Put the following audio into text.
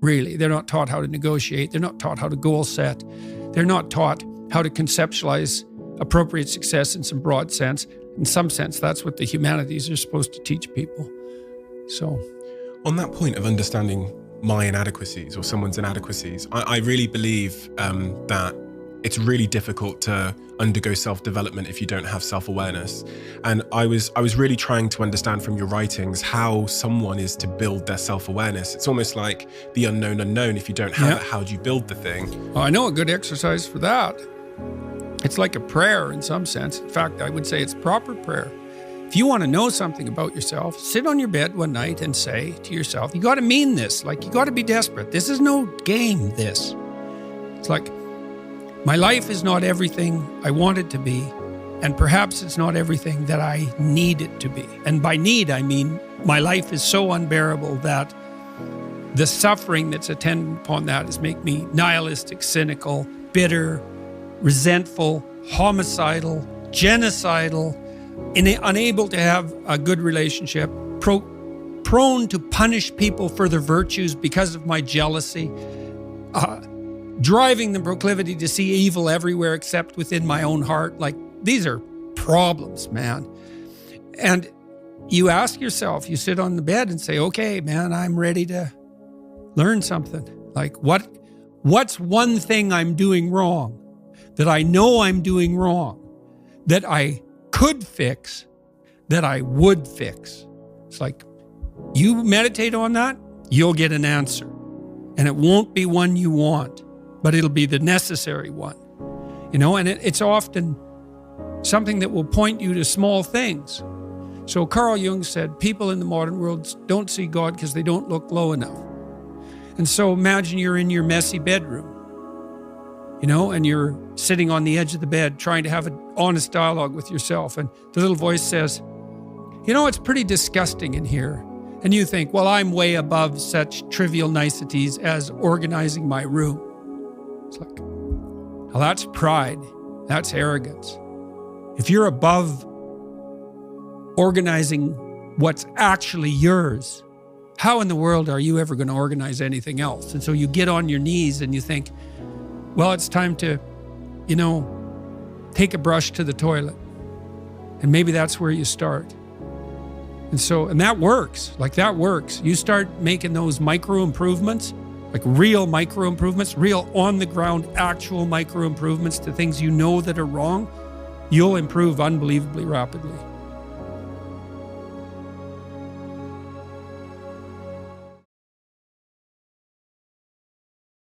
really. They're not taught how to negotiate. They're not taught how to goal set. They're not taught how to conceptualize appropriate success in some broad sense. In some sense, that's what the humanities are supposed to teach people. So, on that point of understanding my inadequacies or someone's inadequacies, I really believe that it's really difficult to undergo self-development if you don't have self-awareness. And I was really trying to understand from your writings how someone is to build their self-awareness. It's almost like the unknown unknown. If you don't have it, how do you build the thing? Well, I know a good exercise for that. It's like a prayer in some sense. In fact, I would say it's proper prayer. If you want to know something about yourself, sit on your bed one night and say to yourself, you got to mean this. Like, you got to be desperate. This is no game, this. It's like, my life is not everything I want it to be, and perhaps it's not everything that I need it to be. And by need, I mean my life is so unbearable that the suffering that's attendant upon that is make me nihilistic, cynical, bitter, resentful, homicidal, genocidal, unable to have a good relationship, prone to punish people for their virtues because of my jealousy, driving the proclivity to see evil everywhere except within my own heart. Like, these are problems, man. And you ask yourself, you sit on the bed and say, okay, man, I'm ready to learn something. Like, what's one thing I'm doing wrong that I know I'm doing wrong, that I could fix, that I would fix? It's like, you meditate on that, you'll get an answer. And it won't be one you want, but it'll be the necessary one, and it's often something that will point you to small things. So Carl Jung said, people in the modern world don't see God because they don't look low enough. And so imagine you're in your messy bedroom, and you're sitting on the edge of the bed trying to have an honest dialogue with yourself. And the little voice says, it's pretty disgusting in here. And you think, well, I'm way above such trivial niceties as organizing my room. It's like, well, that's pride. That's arrogance. If you're above organizing what's actually yours, how in the world are you ever going to organize anything else? And so you get on your knees and you think, well, it's time to, take a brush to the toilet. And maybe that's where you start. And that works. Like, that works. You start making those micro improvements, like real micro improvements, real on the ground, actual micro improvements to things that are wrong, you'll improve unbelievably rapidly.